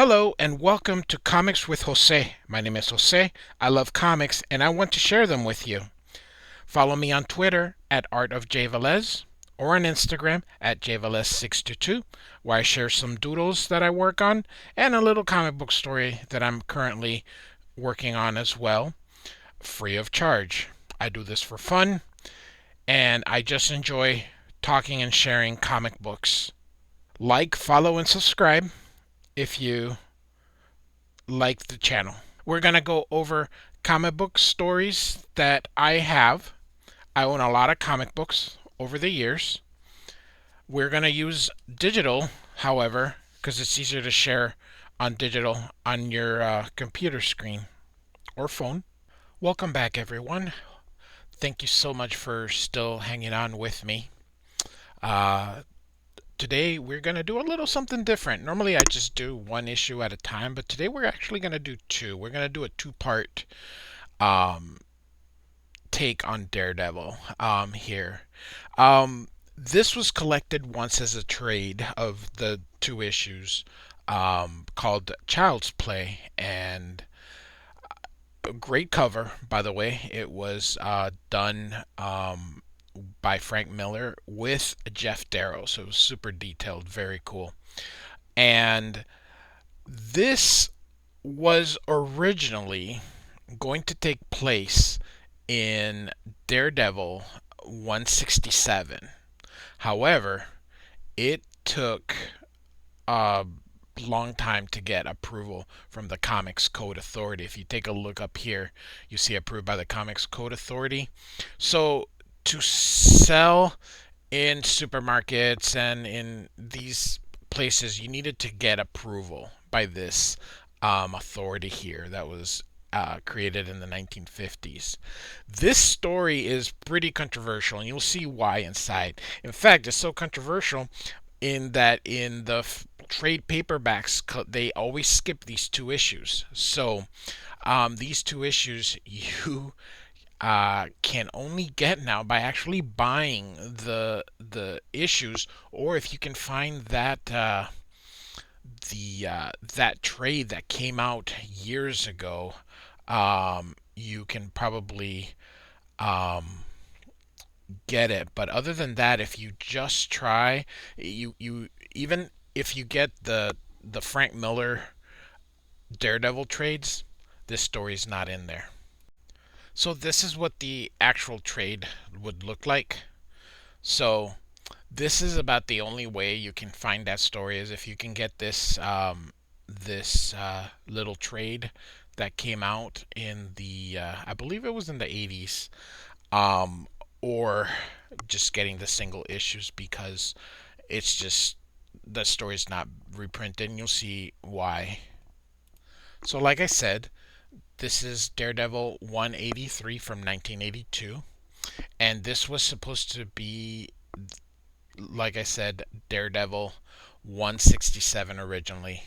Hello and welcome to Comics with Jose. My name is Jose. I love comics and I want to share them with you. Follow me on Twitter at Art of J Velez or on Instagram at jvelez622 where I share some doodles that I work on and a little comic book story that I'm currently working on as well, free of charge. I do this for fun and I just enjoy talking and sharing comic books. Like, follow, and subscribe if you like the channel. We're going to go over comic book stories that I have. I own a lot of comic books over the years. We're going to use digital, however, because it's easier to share on digital on your computer screen or phone. Welcome back, everyone. Thank you so much for still hanging on with me. Uh, Today we're going to do a little something different. Normally I just do one issue at a time, but today we're actually going to do two. We're going to do a two-part um, take on Daredevil here. This was collected once as a trade of the two issues called Child's Play, and a great cover, by the way. It was done by Frank Miller with Jeff Darrow, so it was super detailed, very cool. And this was originally going to take place in Daredevil 167. However, it took a long time to get approval from the Comics Code Authority. If you take a look up here, you see approved by the Comics Code Authority. So to sell in supermarkets and in these places, you needed to get approval by this authority here that was created in the 1950s. This story is pretty controversial, and you'll see why inside. In fact, it's so controversial in that in the trade paperbacks, they always skip these two issues. So these two issues you can only get now by actually buying the issues, or if you can find that trade that came out years ago, you can probably get it. But other than that, if you just try, you even if you get the Frank Miller Daredevil trades, this story's not in there. So this is what the actual trade would look like. So this is about the only way you can find that story is if you can get this little trade that came out in the I believe it was in the 80s, um, or just getting the single issues because it's just the story's not reprinted, and you'll see why. So like I said, this is Daredevil 183 from 1982, and this was supposed to be, like I said, Daredevil 167 originally.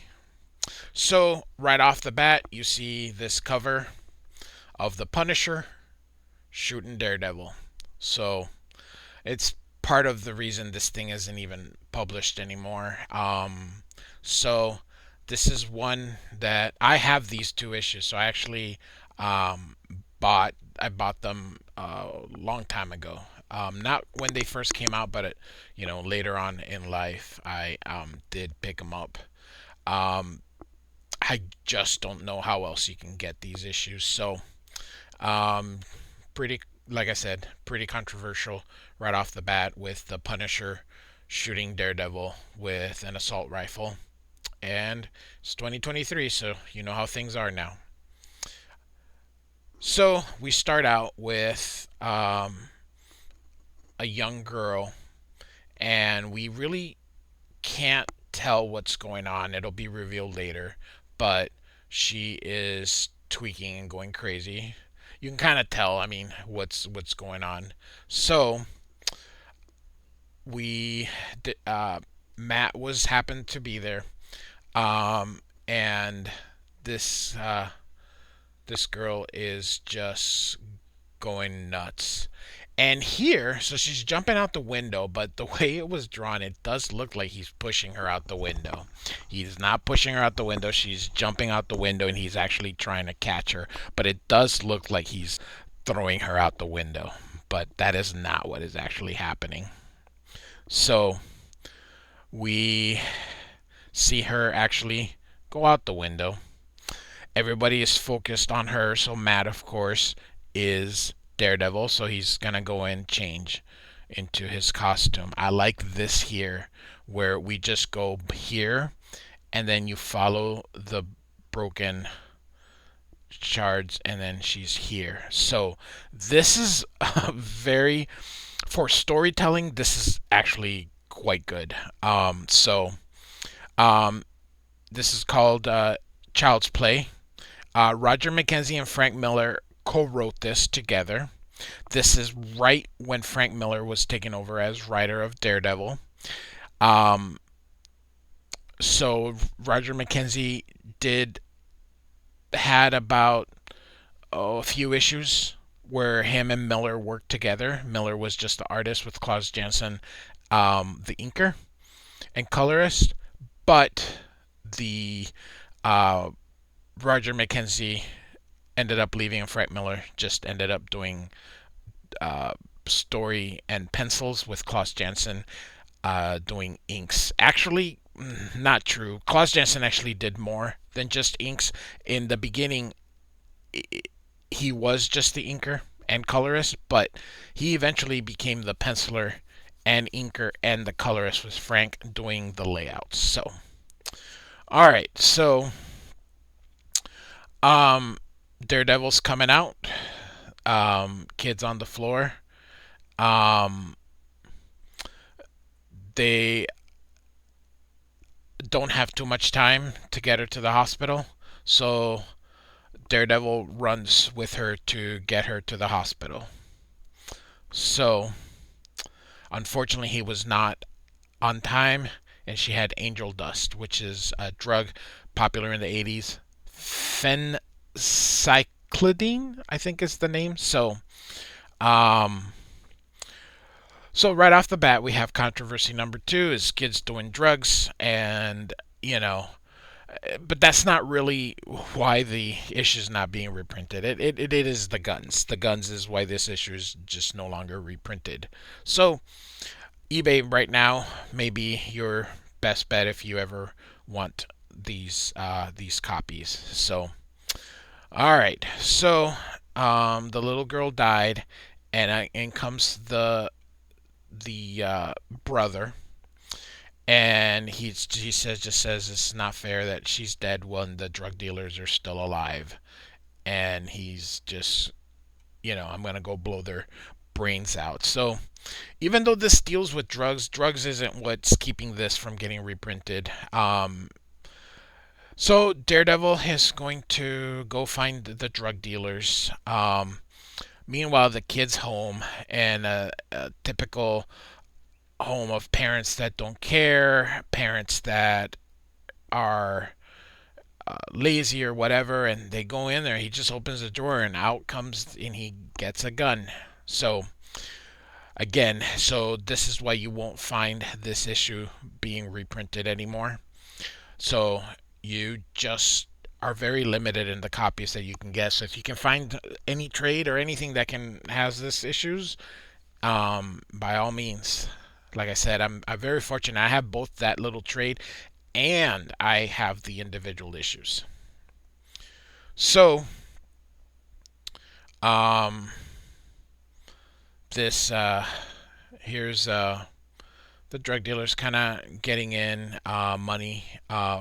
So, right off the bat, you see this cover of the Punisher shooting Daredevil. So, it's part of the reason this thing isn't even published anymore. So, this is one that I have these two issues. So, I actually um, I bought them a long time ago. Not when they first came out, but later on in life, I did pick them up. Um, I just don't know how else you can get these issues. So, um, pretty, like I said, pretty controversial right off the bat with the Punisher shooting Daredevil with an assault rifle. And it's 2023, so you know how things are now. So we start out with a young girl, and we really can't tell what's going on. It'll be revealed later, but she is tweaking and going crazy. You can kind of tell, I mean, what's going on. So we Matt was happened to be there, and this this girl is just going nuts. And here, so she's jumping out the window, but the way it was drawn, it does look like he's pushing her out the window. He's not pushing her out the window, she's jumping out the window, and he's actually trying to catch her. But it does look like he's throwing her out the window. But that is not what is actually happening. So we see her actually go out the window. Everybody is focused on her, so Matt, of course, is Daredevil, so he's gonna go and change into his costume. I like this here, where we just go here, and then you follow the broken shards, and then she's here. So this is a very, for storytelling, this is actually quite good. Um, this is called Child's Play. Roger McKenzie and Frank Miller co-wrote this together. This is right when Frank Miller was taking over as writer of Daredevil. Um, so Roger McKenzie did had about a few issues where him and Miller worked together. Miller was just the artist with Klaus Janson, the inker and colorist, but the uh, Roger McKenzie ended up leaving, and Frank Miller just ended up doing uh, story and pencils with Klaus Janson doing inks. Actually, not true. Klaus Janson actually did more than just inks. In the beginning, he was just the inker and colorist, but he eventually became the penciler and inker, and the colorist was Frank doing the layouts. So, all right, so um, Daredevil's coming out. Kids on the floor. Um, they don't have too much time to get her to the hospital, so Daredevil runs with her to get her to the hospital. So, unfortunately, he was not on time, and she had angel dust, which is a drug popular in the 80s. Phencyclidine, I think is the name. Um, so right off the bat, we have controversy number two is kids doing drugs, and but that's not really why the issue is not being reprinted. It is the guns. The guns is why this issue is just no longer reprinted. So eBay right now may be your best bet if you ever want these copies. So all right, so the little girl died, and in comes the brother, and he says it's not fair that she's dead when the drug dealers are still alive, and he's just I'm gonna go blow their brains out. So even though this deals with drugs, drugs isn't what's keeping this from getting reprinted. So Daredevil is going to go find the drug dealers. Meanwhile, the kid's home, and a typical home of parents that don't care, parents that are lazy or whatever, and they go in there. He just opens the door, and out comes, and he gets a gun. So again, so this is why you won't find this issue being reprinted anymore. So you just are very limited in the copies that you can get. So if you can find any trade or anything that can has this issues, by all means. Like I said, I'm very fortunate. I have both that little trade, and I have the individual issues. So um, this here's the drug dealers kind of getting in money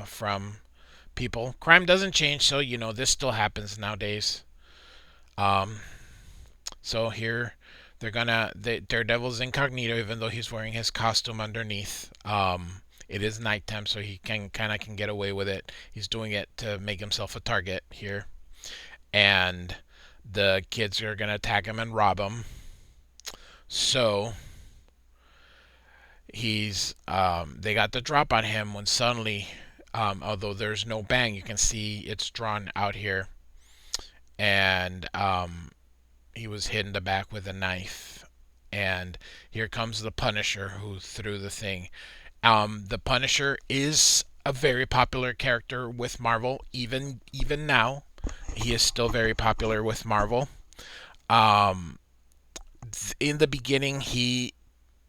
from people. Crime doesn't change, so this still happens nowadays. Um, so here Daredevil's incognito, even though he's wearing his costume underneath. It is nighttime, so he can get away with it. He's doing it to make himself a target here, and the kids are gonna attack him and rob him. So they got the drop on him when suddenly, although there's no bang, you can see it's drawn out here, and he was hit in the back with a knife. and here comes the Punisher who threw the thing. The Punisher is a very popular character with Marvel, even now. He is still very popular with Marvel. Um, in the beginning, he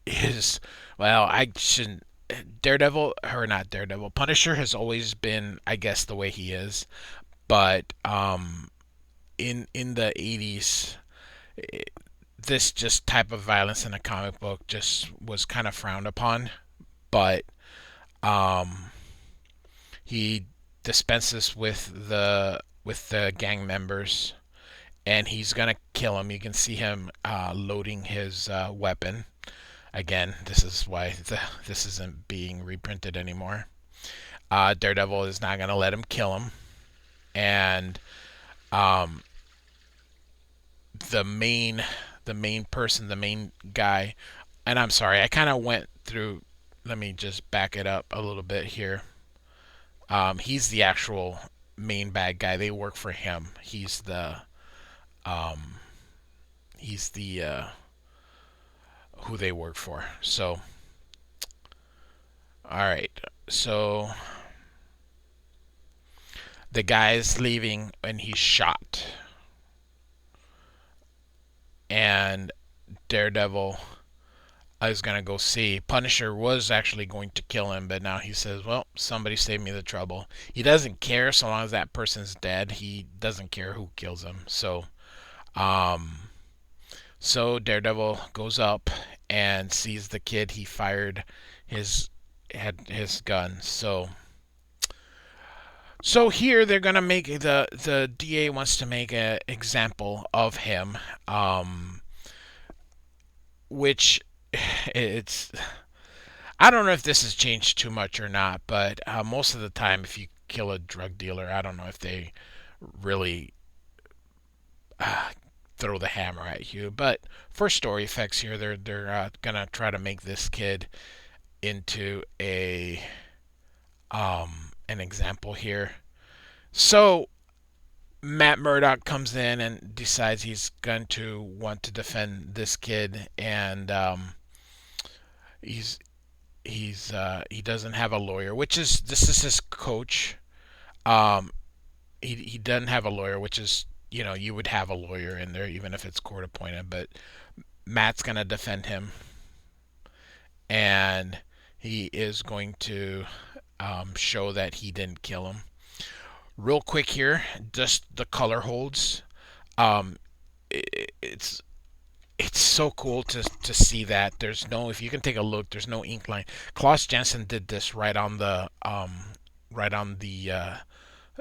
is, well, I shouldn't. Daredevil, or not Daredevil, Punisher has always been, I guess, the way he is. But in the 80s, this just type of violence in a comic book just was kind of frowned upon. But um, he dispenses with the gang members, and he's gonna kill him. You can see him loading his weapon. Again, this is why this isn't being reprinted anymore. Daredevil is not gonna let him kill him, and um, the main person, the main guy, and I'm sorry, I kind of went through. Let me just back it up a little bit here. He's the actual main bad guy. They work for him. Um, he's the who they work for. So, all right. So the guy's leaving and he's shot, and Daredevil is gonna go see. Punisher was actually going to kill him, but now he says, "Well, somebody saved me the trouble." He doesn't care so long as that person's dead. He doesn't care who kills him. Um, so Daredevil goes up and sees the kid he fired his had his gun. So here they're gonna make the DA wants to make an example of him, which it's I don't know if this has changed too much or not, but most of the time, if you kill a drug dealer, I don't know if they really uh, throw the hammer at you. But for story effects here, they're gonna try to make this kid into a an example here. So Matt Murdock comes in and decides he's going to want to defend this kid, and he's he doesn't have a lawyer, which is this is his coach. Um, he doesn't have a lawyer, which is you would have a lawyer in there even if it's court appointed, but Matt's gonna defend him, and he is going to show that he didn't kill him. Real quick here, just the color holds. Um, it's so cool to see that there's no, if you can take a look, there's no ink line. Klaus Janson did this right on the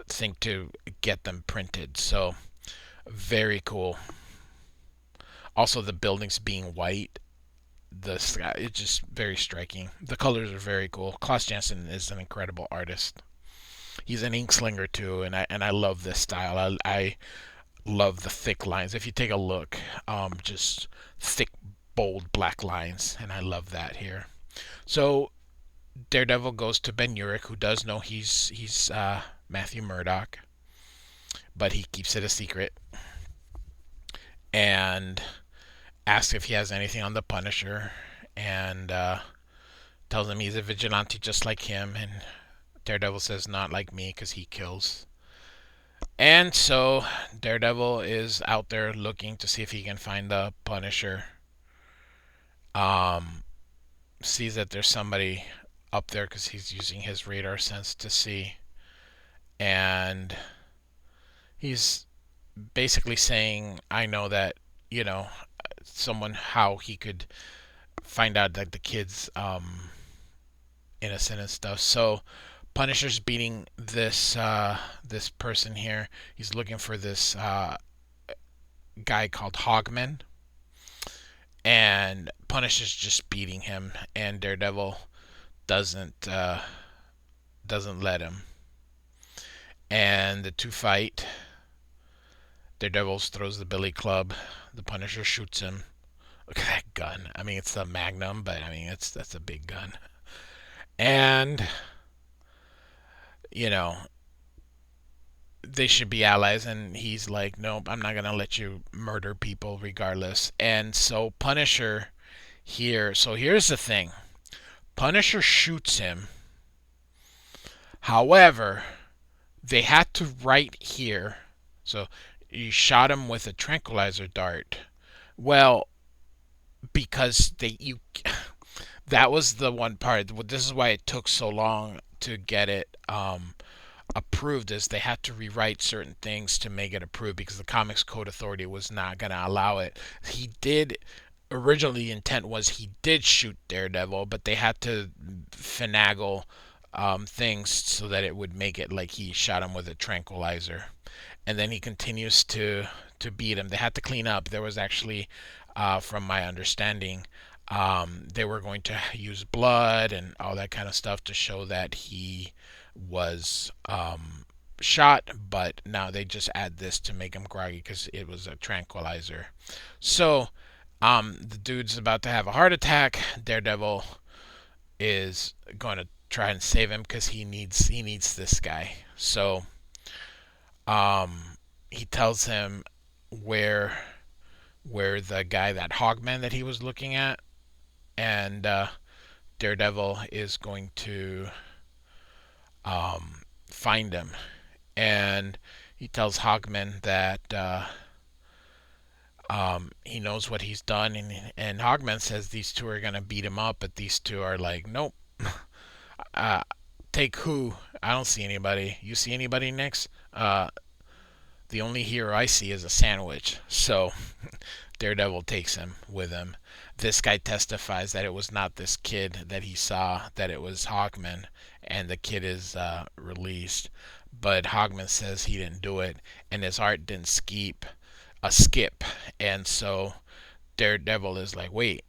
thing to get them printed. So very cool. Also, the buildings being white, the sky, it's just very striking. The colors are very cool. Klaus Janson is an incredible artist. He's an ink slinger too, and I love this style. I love the thick lines. If you take a look, just thick, bold black lines, and I love that here. So Daredevil goes to Ben Urich, who does know he's Matthew Murdock, but he keeps it a secret, and asks if he has anything on the Punisher, and tells him he's a vigilante just like him, and Daredevil says not like me because he kills. And so Daredevil is out there looking to see if he can find the Punisher. Um, Sees that there's somebody up there because he's using his radar sense to see, and he's basically saying, "I know that someone how he could find out that the kid's innocent and stuff." So Punisher's beating this person here. He's looking for this guy called Hogman, and Punisher's just beating him, and Daredevil doesn't doesn't let him. And the two fight. Daredevil throws the billy club. The Punisher shoots him. Look at that gun. I mean, it's the Magnum, but I mean, that's a big gun. And you know, they should be allies, and he's like, nope, I'm not gonna let you murder people regardless. And so Punisher Here's the thing. Punisher shoots him. However, they had to write here. So you shot him with a tranquilizer dart. Well, because they you that was the one part. This is why it took so long to get it approved. Is they had to rewrite certain things to make it approved because the Comics Code Authority was not going to allow it. He did originally, the intent was he did shoot Daredevil, but they had to finagle things so that it would make it like he shot him with a tranquilizer, and then he continues to beat him. They had to clean up. There was actually, from my understanding, they were going to use blood and all that kind of stuff to show that he was shot, but now they just add this to make him groggy because it was a tranquilizer. So the dude's about to have a heart attack. Daredevil is going to try and save him because he needs this guy. So he tells him where the guy, that Hogman that he was looking at, and Daredevil is going to find him. And he tells Hogman that he knows what he's done, and Hogman says these two are gonna beat him up, but these two are like, nope. uh, Take who? I don't see anybody. You see anybody, Nix? The only hero I see is a sandwich. So Daredevil takes him with him. This guy testifies that it was not this kid that he saw, that it was Hawkman, and the kid is released. But Hogman says he didn't do it, and his heart didn't skip, and so Daredevil is like, wait,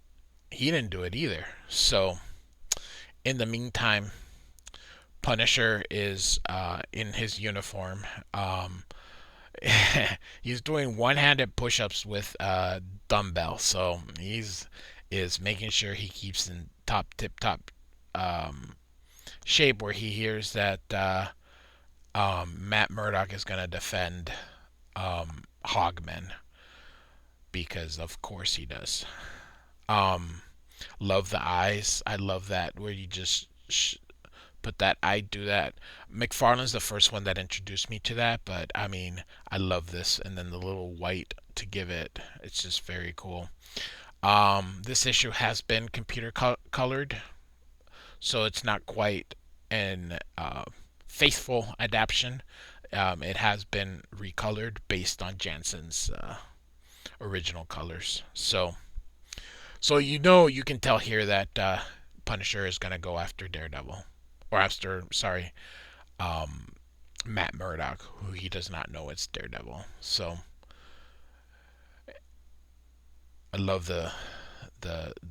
he didn't do it either. So in the meantime, Punisher is in his uniform. He's doing one-handed push-ups with dumbbell, so he's is making sure he keeps in tip-top shape. Where he hears that Matt Murdock is going to defend Hogman, because of course he does. Um, Love the eyes. I love that where you just put that. I do that. McFarlane's the first one that introduced me to that, but I mean, I love this, and then the little white to give it. It's just very cool. This issue has been computer colored, so it's not quite an faithful adaptation. It has been recolored based on Jansen's original colors. So you can tell here that Punisher is gonna go after Daredevil, or after, sorry, um, Matt Murdock, who he does not know it's Daredevil. So I love the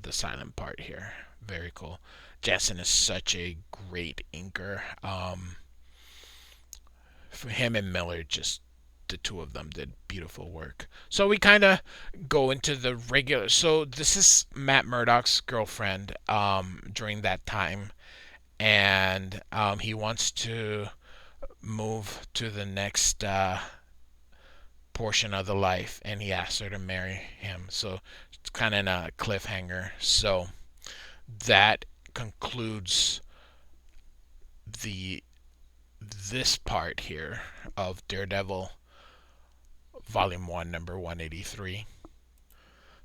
silent part here. Very cool. Jansen is such a great inker. For him and Miller, just the two of them did beautiful work. So we kind of go into the regular. So this is Matt Murdock's girlfriend during that time, and he wants to move to the next portion of the life, and he asks her to marry him. So it's kind of a cliffhanger. So that concludes the this part here of Daredevil Volume 1, number 183.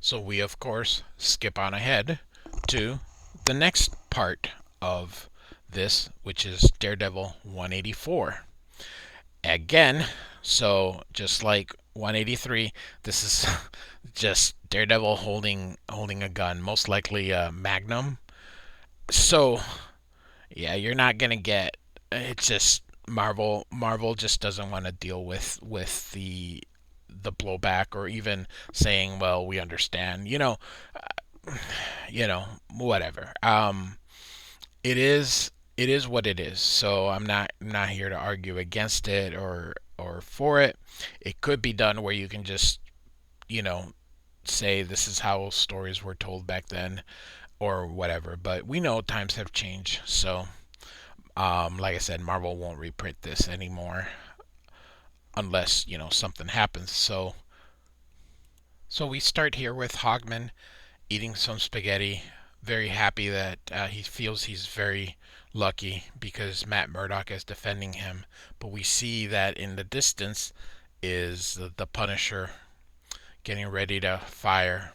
So we, of course, skip on ahead to the next part of this, which is Daredevil 184. Again, so just like 183, this is just Daredevil holding a gun, most likely a Magnum. So yeah, you're not gonna get. It's just Marvel just doesn't want to deal with the blowback, or even saying, well, we understand. Whatever. It is what it is. So I'm not here to argue against it or for it. It could be done where you can just you know say this is how stories were told back then, or whatever. But we know times have changed. So like I said, Marvel won't reprint this anymore unless something happens. So we start here with Hogman eating some spaghetti, very happy that he feels he's very lucky because Matt Murdock is defending him. But we see that in the distance is the Punisher getting ready to fire.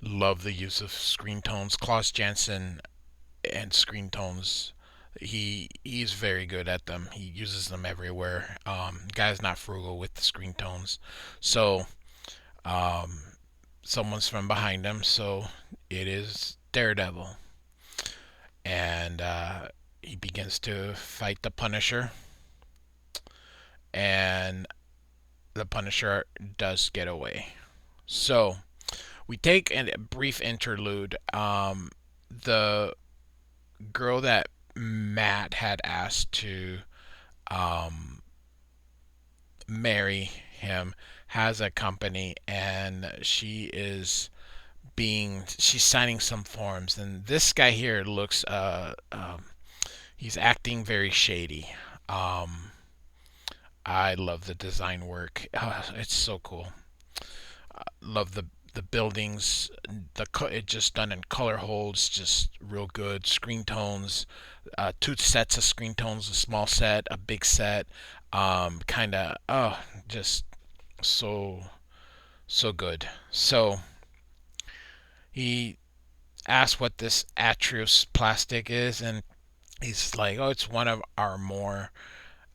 Love the use of screen tones. Klaus Janson and screen tones. He's very good at them. He uses them everywhere. Guy's not frugal with the screen tones. So um, someone's from behind him. So it is Daredevil, and he begins to fight the Punisher, and the Punisher does get away. So we take a brief interlude. The girl that Matt had asked to um, marry him has a company, and she's signing some forms, and this guy here looks he's acting very shady. um I love the design work. It's so cool. Love the buildings. It just done in color holds, just real good. Screen tones, two sets of screen tones, a small set, a big set. Kind of, just so so good. So he asked what this Atrius plastic is, and he's like, "Oh, it's one of our more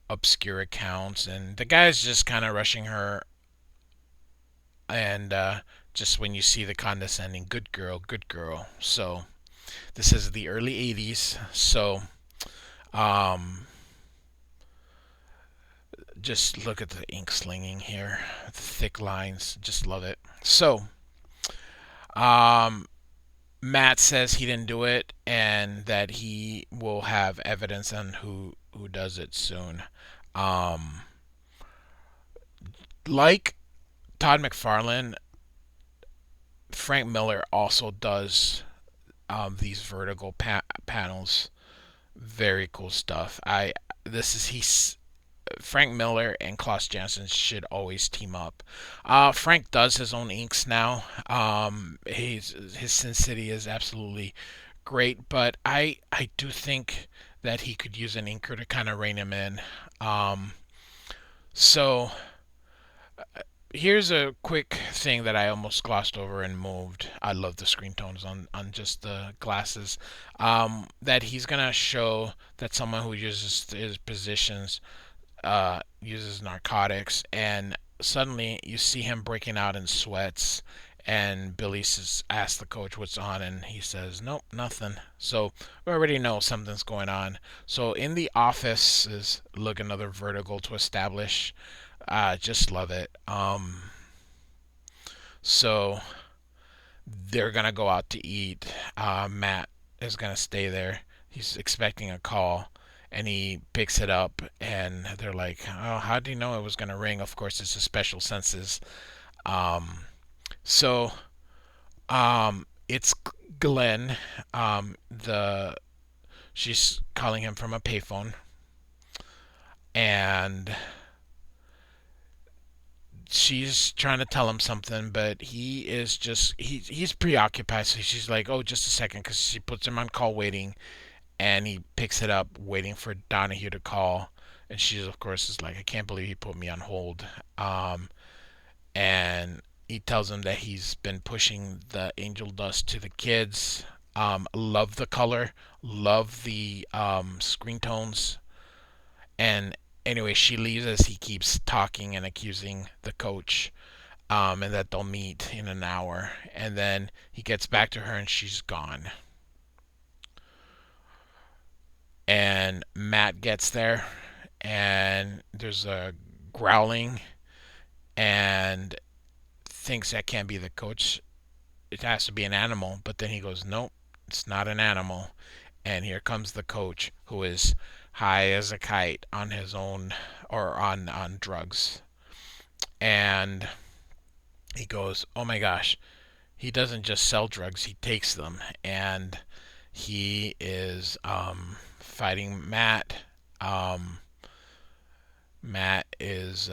obscure accounts." And the guy's just kind of rushing her, and just when you see the condescending, good girl, good girl. So this is the early 80s. So um, just look at the ink slinging here, the thick lines. Just love it. So um, Matt says he didn't do it, and that he will have evidence on who does it soon. Um, like Todd McFarlane, Frank Miller also does these vertical panels. Very cool stuff. I this is he's Frank Miller and Klaus Janson should always team up. Frank does his own inks now. His Sin City is absolutely great, but I do think that he could use an inker to kind of rein him in. Um, so here's a quick thing that I almost glossed over and moved. I love the screen tones on just the glasses. That he's gonna show that someone who uses his positions uses narcotics, and suddenly you see him breaking out in sweats. And Billy asks the coach what's on, and he says, "Nope, nothing." So we already know something's going on. So in the office, look, another vertical to establish. Just love it. So they're gonna go out to eat. Matt is gonna stay there. He's expecting a call, and he picks it up, and they're like, "Oh, how do you know it was gonna ring?" Of course, it's a special senses. Um, so it's Glenn. The She's calling him from a payphone, and she's trying to tell him something, but he's preoccupied. So she's like, "Oh, just a second," because she puts him on call waiting, and he picks it up, waiting for Donahue to call. And she, of course, is like, "I can't believe he put me on hold." And he tells him that he's been pushing the angel dust to the kids. Love the color, love the screen tones. And anyway, she leaves as he keeps talking and accusing the coach, and that they'll meet in an hour. And then he gets back to her, and she's gone. And Matt gets there, and there's a growling, and thinks that can't be the coach. It has to be an animal. But then he goes, "Nope, it's not an animal." And here comes the coach, who is high as a kite on his own, or on drugs. And he goes, "Oh my gosh, he doesn't just sell drugs, he takes them." And he is fighting Matt. Um, Matt is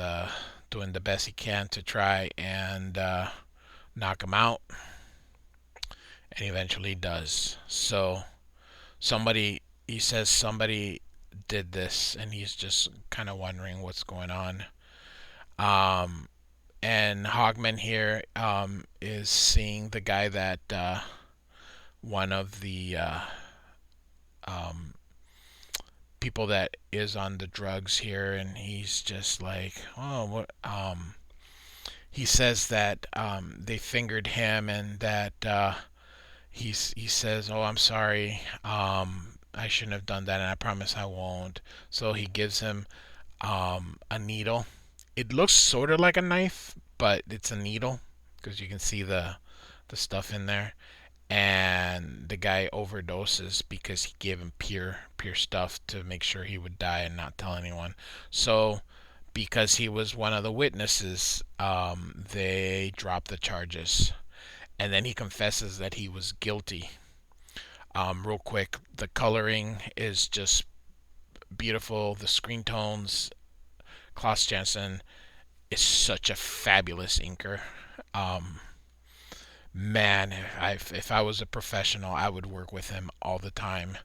doing the best he can to try and knock him out. and eventually does. So he says somebody did this, and he's just kind of wondering what's going on. Um, and Hogman here is seeing the guy that one of the um, people that is on the drugs here, and he's just like, oh, what? He says that they fingered him, and that he says, oh, I'm sorry, I shouldn't have done that, and I promise I won't. So he gives him a needle. It looks sort of like a knife, but it's a needle because you can see the stuff in there. And the guy overdoses because he gave him pure stuff to make sure he would die and not tell anyone. So because he was one of the witnesses, they drop the charges, and then he confesses that he was guilty. Real quick, the coloring is just beautiful. The screen tones, Klaus Janson is such a fabulous inker. Um, Man, if I was a professional, I would work with him all the time.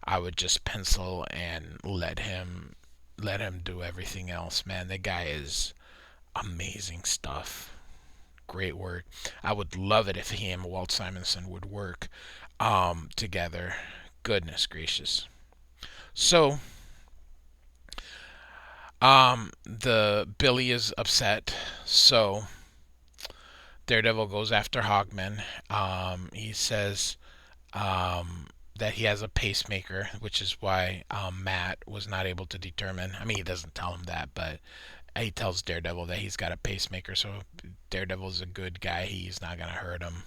I would just pencil and let him do everything else. Man, the guy is amazing stuff. Great work. I would love it if he and Walt Simonson would work together. Goodness gracious. So, the Billy is upset. So Daredevil goes after Hogman. He says that he has a pacemaker, which is why Matt was not able to determine. I mean, he doesn't tell him that, but he tells Daredevil that he's got a pacemaker. So Daredevil's a good guy. He's not gonna hurt him.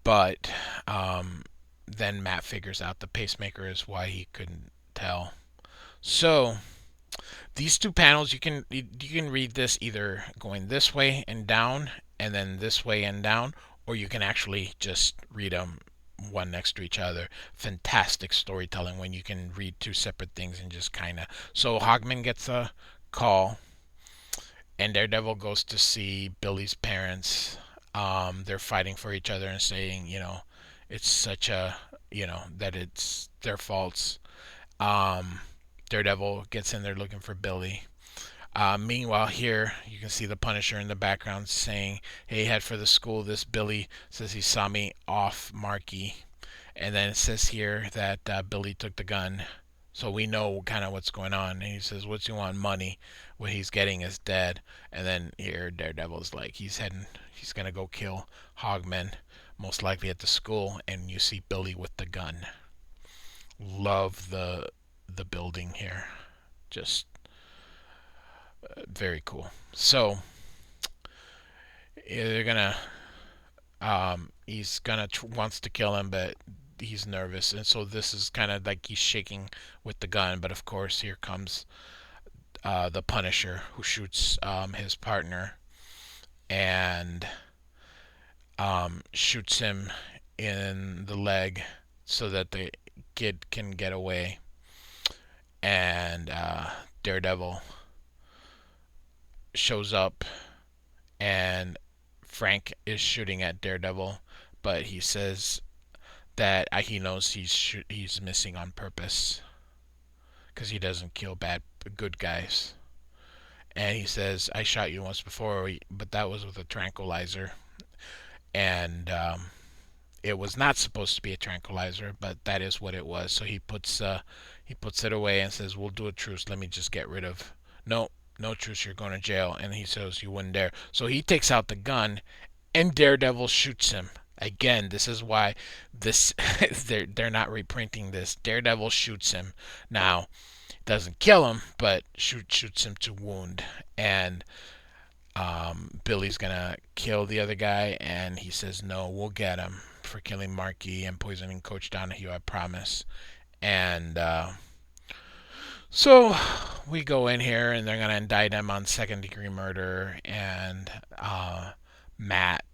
But then Matt figures out the pacemaker is why he couldn't tell. So these two panels, you can read this either going this way and down, and then this way and down, or you can actually just read them one next to each other. Fantastic storytelling when you can read two separate things and just kind of. So Hogman gets a call, and Daredevil goes to see Billy's parents. They're fighting for each other and saying, it's such a, that it's their faults. Um, Daredevil gets in there looking for Billy. Meanwhile, here you can see the Punisher in the background saying, "Hey, head for the school. This Billy says he saw me off Marky." And then it says here that Billy took the gun, so we know kind of what's going on. And he says, "What's he want? Money. What he's getting is dead." And then here Daredevil's like, he's gonna go kill Hogman, most likely at the school. And you see Billy with the gun. Love the building here. Just very cool. So they're gonna he's gonna wants to kill him, but he's nervous, and so this is kind of like he's shaking with the gun. But of course, here comes the Punisher, who shoots his partner, and shoots him in the leg so that the kid can get away. And Daredevil shows up, and Frank is shooting at Daredevil, but he says that he knows he's missing on purpose because he doesn't kill good guys. And he says, "I shot you once before, but that was with a tranquilizer, and it was not supposed to be a tranquilizer, but that is what it was." So he puts it away and says, "We'll do a truce. Let me just get rid of." No, no truce. You're going to jail. And he says, "You wouldn't dare." So he takes out the gun, and Daredevil shoots him. Again, this is why this they're not reprinting this. Daredevil shoots him. Now, doesn't kill him, but shoots him to wound. And Billy's gonna kill the other guy, and he says, "No, we'll get him for killing Marky and poisoning Coach Donahue. I promise." And so we go in here, and they're gonna indict him on second-degree murder. And Matt,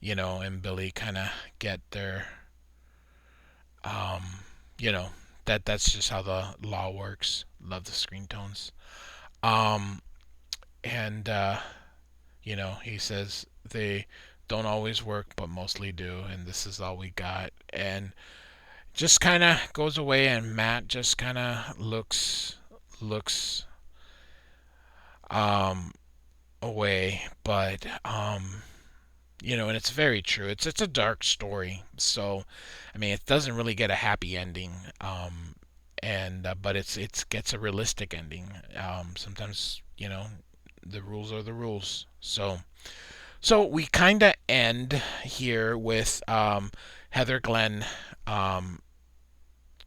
and Billy kind of get their, um, you know, that's just how the law works. Love the screen tones. Um, and he says don't always work, but mostly do. And this is all we got. And just kind of goes away, and Matt just kind of looks um away. But and it's very true. It's a dark story. So, I mean, it doesn't really get a happy ending. And but it's gets a realistic ending. Sometimes, the rules are the rules. So we kind of end here with Heather Glenn um,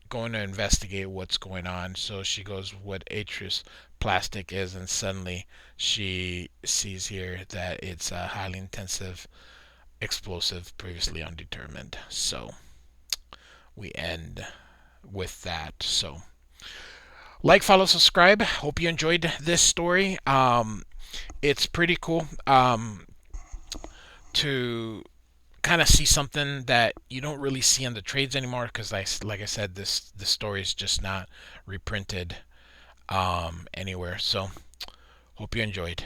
going to investigate what's going on. So she goes what atrius plastic is, and suddenly she sees here that it's a highly intensive explosive previously undetermined. So we end with that. So like, follow, subscribe. Hope you enjoyed this story. It's pretty cool to kind of see something that you don't really see in the trades anymore, because like I said, this story is just not reprinted anywhere. So hope you enjoyed.